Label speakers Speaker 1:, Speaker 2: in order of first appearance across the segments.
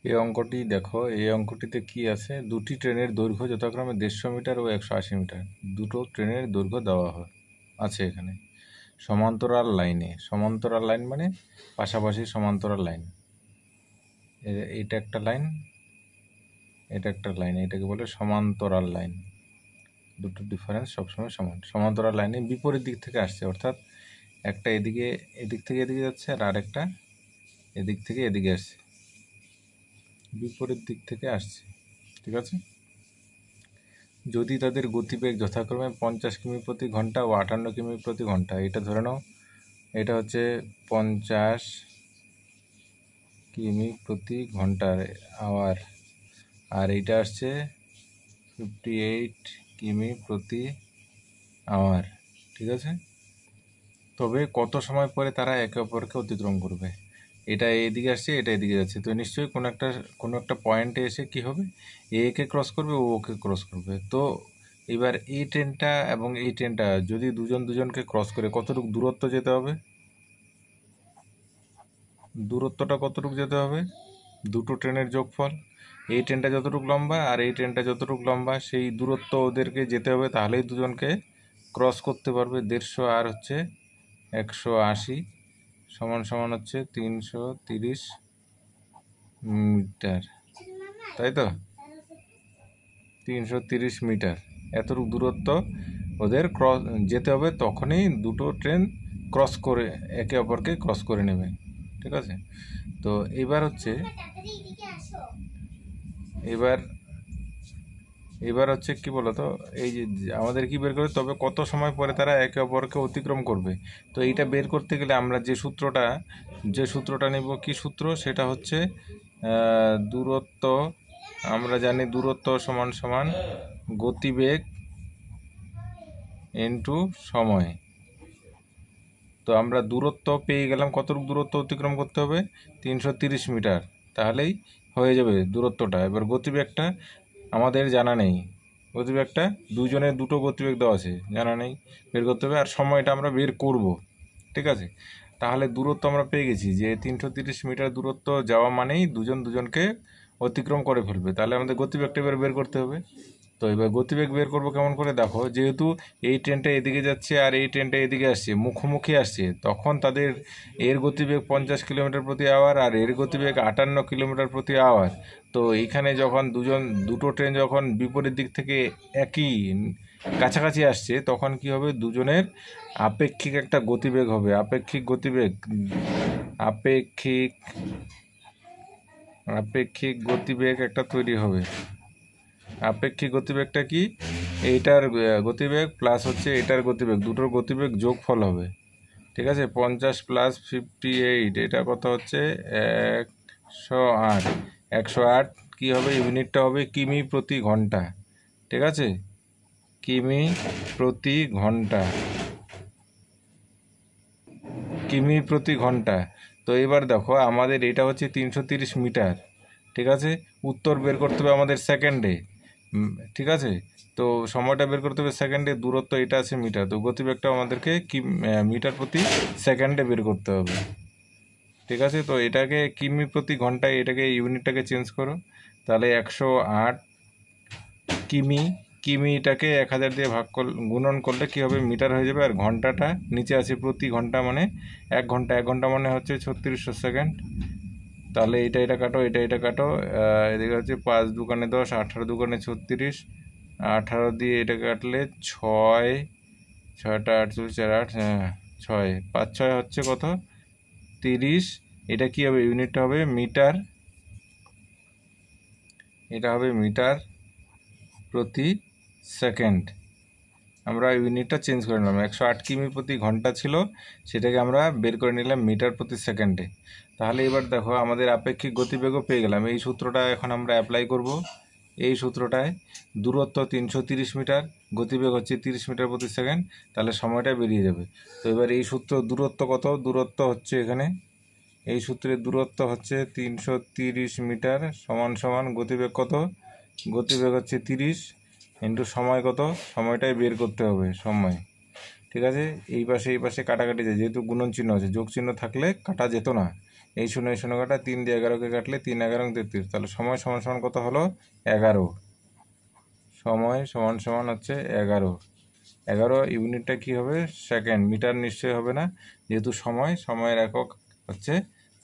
Speaker 1: এই অঙ্কটি দেখো, এই অঙ্কটিতে কি আছে, দুটি ট্রেনের দৈর্ঘ্য যথাক্রমে 150 মিটার ও 180 মিটার। দুটো ট্রেনের দৈর্ঘ্য দেওয়া আছে এখানে সমান্তরাল লাইনে। সমান্তরাল লাইন মানে পাশাপাশি সমান্তরাল লাইন। এটা একটা লাইন, এটা একটা লাইন, এটাকে বলে সমান্তরাল লাইন। দুটো ডিফারেন্স সবসময় সমান। সমান্তরাল লাইনে বিপরীত দিক থেকে আসছে, অর্থাৎ একটা এদিকে, এদিক থেকে এদিকে যাচ্ছে, আর আরেকটা এদিক থেকে এদিকে আসছে, বিপরীত দিক থেকে আসছে। ঠিক আছে। যদি তাদের গতিবেগ যথাক্রমে 50 কিমি প্রতি ঘন্টা ও 58 কিমি প্রতি ঘন্টা, এটা ধরে নাও, এটা হচ্ছে 50 কিমি প্রতি ঘন্টার আওয়ার, আর এইটা আসছে 58 কিমি প্রতি আওয়ার। ঠিক আছে। তবে কত সময় পরে তারা একে অপরকে অতিক্রম করবে? এটা এইদিকে আসছে, এটা এদিকে যাচ্ছে, তো নিশ্চয়ই কোনো একটা পয়েন্টে এসে কি হবে, একে ক্রস করবে, ও ওকে ক্রস করবে। তো এবার এই ট্রেনটা এবং এই ট্রেনটা যদি দুজনকে ক্রস করে কতটুকু দূরত্ব যেতে হবে? দূরত্বটা কতটুকু যেতে হবে? দুটো ট্রেনের যোগফল। এই ট্রেনটা যতটুকু লম্বা আর এই ট্রেনটা যতটুকু লম্বা, সেই দূরত্ব ওদেরকে যেতে হবে, তাহলেই দুজনকে ক্রস করতে পারবে। 150 আর হচ্ছে 180 সমান সমান হচ্ছে 330 মিটার, তাই তো? 330 মিটার এতটুকু দূরত্ব ওদের ক্রস যেতে হবে, তখনই দুটো ট্রেন ক্রস করে একে অপরকে ক্রস করে নেবে। ঠিক আছে। তো এবার হচ্ছে এবার হচ্ছে কি বলতো, এই যে আমাদের কি বের করে, তবে কত সময় পরে তারা একে অপরকে অতিক্রম করবে। তো এইটা বের করতে গেলে আমরা যে সূত্রটা নেব, কি সূত্র? সেটা হচ্ছে দূরত্ব। আমরা জানি দূরত্ব সমান সমান গতিবেগ ইনটু সময়। তো আমরা দূরত্ব পেয়ে গেলাম, কতটুকু দূরত্ব অতিক্রম করতে হবে? 330 মিটার, তাহলেই হয়ে যাবে দূরত্বটা। এবার গতিবেগটা আমাদের জানা নেই, গতিবেগটা দুজনের দুটো গতিবেগ দেওয়া আছে, জানা নেই, বের করতে হবে। আর সময়টা আমরা বের করব। ঠিক আছে। তাহলে দূরত্ব আমরা পেয়ে গেছি যে 330 মিটার দূরত্ব যাওয়া মানেই দুজনকে অতিক্রম করে ফেলবে। তাহলে আমাদের গতিবেগটা এবার বের করতে হবে। তো এবার গতিবেগ বের করবো কেমন করে? দেখো, যেহেতু এই ট্রেনটা এদিকে যাচ্ছে আর এই ট্রেনটা এদিকে আসছে, মুখোমুখি আসছে, তখন তাদের এর গতিবেগ 50 কিলোমিটার প্রতি আওয়ার আর এর গতিবেগ 58 কিলোমিটার প্রতি আওয়ার। তো এইখানে যখন দুটো ট্রেন যখন বিপরীত দিক থেকে একই কাছাকাছি আসছে, তখন কি হবে? দুজনের আপেক্ষিক একটা গতিবেগ হবে। আপেক্ষিক গতিবেগ একটা তৈরি হবে। আপেক্ষিক গতিবেগটা কি? এইটার গতিবেগ প্লাস হচ্ছে এটার গতিবেগ, দুটোর গতিবেগ যোগফল হবে। ঠিক আছে। 50 প্লাস 58, এটা কত হচ্ছে? 108। 108 কী হবে? ইউনিটটা হবে কিমি প্রতি ঘন্টা। ঠিক আছে, কিমি প্রতি ঘন্টা, কিমি প্রতি ঘন্টা। তো এবার দেখো, আমাদের এটা হচ্ছে 330 মিটার। ঠিক আছে। উত্তর বের করতে হবে আমাদের সেকেন্ডে। ঠিক আছে। তো সময়টা বের করতে হবে সেকেন্ডে, দূরত্ব এটা আছে মিটার, তো গতিবেগটা আমাদেরকে মিটার প্রতি সেকেন্ডে বের করতে হবে। ঠিক আছে। তো এটাকে কিমি প্রতি ঘন্টায়, এটাকে ইউনিটটাকে চেঞ্জ করো, তাহলে 108 কিমি। কিমিটাকে 1000 দিয়ে গুণন করলে কি হবে? মিটার হয়ে যাবে। আর ঘন্টাটা নিচে আছে প্রতি ঘন্টা, মানে 1 ঘন্টা। 1 ঘন্টা মানে হচ্ছে 3600 সেকেন্ড। তাহলে এটা কাটো, এটা কাটো, এদিকে হচ্ছে 5 দুগুণে 10, 18 দুগুণে 36, 18 দিয়ে এটা কাটলে 6, 6টা 48, 4 8, হ্যাঁ 6, 5 6 হচ্ছে কত? 30। এটা কি হবে? ইউনিটটা হবে মিটার, এটা হবে মিটার প্রতি সেকেন্ড। আমরা ইউনিটটা চেঞ্জ করে নিলাম, 108 কিমি প্রতি ঘন্টা ছিল, সেটাকে আমরা বের করে নিলাম মিটার প্রতি সেকেন্ডে। তাহলে এবার দেখো, আমাদের আপেক্ষিক গতিবেগও পেয়ে গেলাম। এই সূত্রটা এখন আমরা অ্যাপ্লাই করব। এই সূত্রটায় দূরত্ব 330 মিটার, গতিবেগ হচ্ছে 30 মিটার প্রতি সেকেন্ড, তাহলে সময়টা বেরিয়ে যাবে। তো এবার এই সূত্র, দূরত্ব কত? দূরত্ব হচ্ছে এখানে, এই সূত্রের দূরত্ব হচ্ছে 330 মিটার সমান সমান গতিবেগ কত? গতিবেগ হচ্ছে 30 ইন্টু সময় কত? সময়টাই বের করতে হবে, সময়। ঠিক আছে। এই পাশে কাটাকাটি যায়, যেহেতু গুণন চিহ্ন আছে, যোগ চিহ্ন থাকলে কাটা যেত না, এই 0 এই 0 কাটা, 3 দিয়ে 11কে কাটলে 3 11 33, তাহলে সময় সমান সমান কত হলো? 11। সময় সমান সমান হচ্ছে 11। 11 ইউনিটটা কি হবে? সেকেন্ড। মিটার নিশ্চয়ই হবে না, যেহেতু সময়ের একক হচ্ছে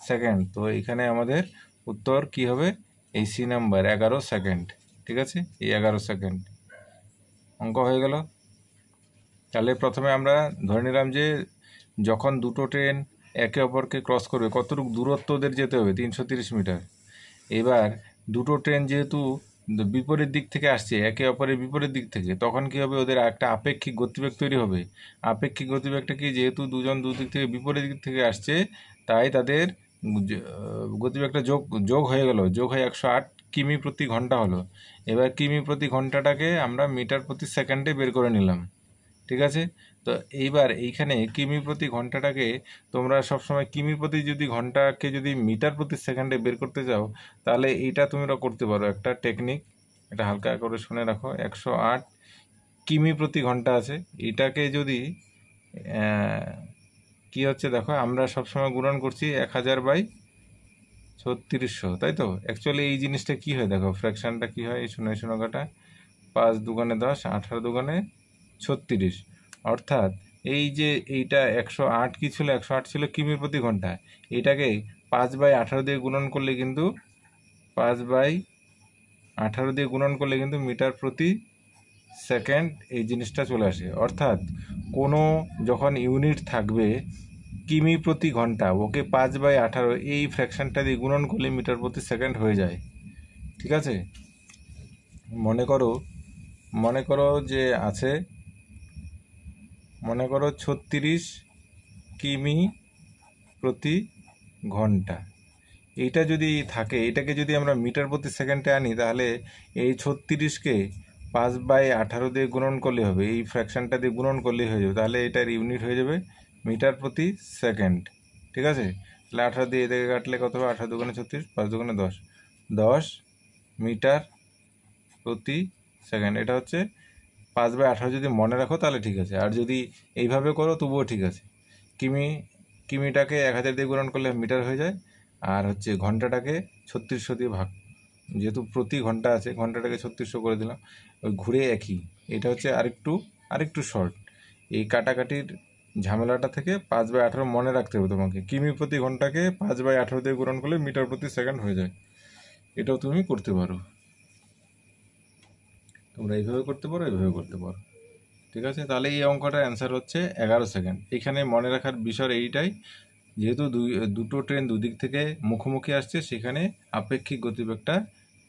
Speaker 1: সেকেন্ড। তো এখানে আমাদের উত্তর কি হবে? এই সি নাম্বার, 11 সেকেন্ড। ঠিক আছে, এই 11 সেকেন্ড অঙ্ক হয়ে গেল। তাহলে প্রথমে আমরা ধরে নিলাম যে যখন দুটো ট্রেন একে অপরকে ক্রস করবে, কতটুকু দূরত্ব ওদের যেতে হবে? 330 মিটার। এবার দুটো ট্রেন যেহেতু বিপরীত দিক থেকে আসছে, একে অপরের বিপরীত দিক থেকে, তখন কি হবে? ওদের একটা আপেক্ষিক গতিবেগ তৈরি হবে। আপেক্ষিক গতিবেগটা কি? যেহেতু দুজন দুদিক থেকে বিপরীত দিক থেকে আসছে, তাই তাদের গতিবেগটা যোগ হয়ে গেল, যোগ হয়ে 108 কিমি প্রতি ঘন্টা হলো। এবার কিমি প্রতি ঘন্টাটাকে আমরা মিটার প্রতি সেকেন্ডে বের করে নিলাম। ঠিক আছে, তো এইবার এইখানে কিমি প্রতি ঘন্টাটাকে তোমরা সবসময় কিমি প্রতি যদি ঘন্টাকে যদি মিটার প্রতি সেকেন্ডে বের করতে চাও, তাহলে এইটা তোমরা করতে পারো, একটা টেকনিক, এটা হালকা করে শুনে রাখো। 108 কিমি প্রতি ঘন্টা আছে, এটাকে যদি কি হচ্ছে দেখো, আমরা সবসময় গুণন করছি 1000/3600, তাই তো? অ্যাকচুয়ালি এই জিনিসটা কি হয় দেখো, ফ্র্যাকশনটা কি হয়? এই 0 0 কাটা, 5 দুগুণে 10, 18 দুগুণে 36, অর্থাৎ এই যে এইটা 108 কি ছিল? 108 ছিল কিমি প্রতি ঘন্টা। এইটাকে 5/18 দিয়ে গুণন করলে কিন্তু 5/18 দিয়ে গুণন করলে কিন্তু মিটার প্রতি সেকেন্ড এই জিনিসটা চলে আসে। অর্থাৎ কোনো যখন ইউনিট থাকবে কিমি প্রতি ঘন্টা, ওকে 5/18 এই ফ্র্যাকশনটা দিয়ে গুণন করলে মিটার প্রতি সেকেন্ড হয়ে যায়। ঠিক আছে, মনে করো যে আছে, মনে করো 36 কিমি প্রতি ঘন্টা। এইটা যদি থাকে, এটাকে যদি আমরা মিটার প্রতি সেকেন্ডে আনি, তাহলে এই 36কে 5/18 দিয়ে গুণন করলে হবে, এই ফ্র্যাকশনটা দিয়ে গুণন করলেই হয়ে যাবে, তাহলে এটার ইউনিট হয়ে যাবে মিটার প্রতি সেকেন্ড। ঠিক আছে, তাহলে 18 দিয়ে এদিকে কাটলে কত হবে? 18 দুগুণে 36, 5 দুগুণে 10, 10 মিটার প্রতি সেকেন্ড। এটা হচ্ছে 5/18। যদি মনে রাখো তাহলে ঠিক আছে, আর যদি এইভাবে করো তবুও ঠিক আছে। কিমিটাকে 1000 দিয়ে গুণন করলে মিটার হয়ে যায়, আর হচ্ছে ঘন্টাটাকে 3600 দিয়ে ভাগ, যেহেতু প্রতি ঘন্টা আছে, ঘন্টাটাকে 3600 করে দিলাম, ওই ঘুরে একই। এটা হচ্ছে আরেকটু শর্ট, এই কাটাকাটির ঝামেলাটা থেকে 5/18 মনে রাখতে হবে তোমাকে। কিমি প্রতি ঘন্টাকে 5/18 দিয়ে গুণন করলে মিটার প্রতি সেকেন্ড হয়ে যায়। এটাও তুমি করতে পারো, তোমরা এইভাবে করতে পারো, এইভাবে করতে পারো। ঠিক আছে, তাহলে এই অঙ্কটার অ্যান্সার হচ্ছে 11 সেকেন্ড। এখানে মনে রাখার বিষয় এইটাই, যেহেতু দুটো ট্রেন দুদিক থেকে মুখোমুখি আসছে, সেখানে আপেক্ষিক গতিবেগটা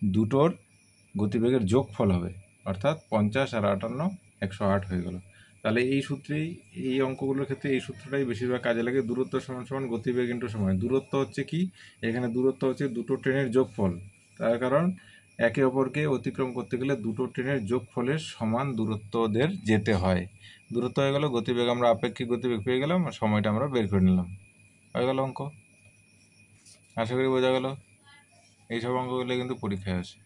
Speaker 1: দুটোর গতিবেগের যোগফল হবে, অর্থাৎ 50 আর 58 108 হয়ে গেল। তাহলে এই সূত্রেই, এই অঙ্কগুলোর ক্ষেত্রে এই সূত্রটাই বেশিরভাগ কাজে লাগে। দূরত্ব সমান সমান গতিবেগ ইন্টু সময়। দূরত্ব হচ্ছে কি? এখানে দূরত্ব হচ্ছে দুটো ট্রেনের যোগফল, তার কারণ একে অপরকে অতিক্রম করতে গেলে দুটো ট্রেনের যোগফলের সমান দূরত্ব ওদের যেতে হয়। দূরত্ব হয়ে গেল, গতিবেগ আমরা আপেক্ষিক গতিবেগ পেয়ে গেলাম, আর সময়টা আমরা বের করে নিলাম, হয়ে গেল অঙ্ক। আশা করি বোঝা গেল। এইসব অঙ্কগুলো কিন্তু পরীক্ষায় আসে।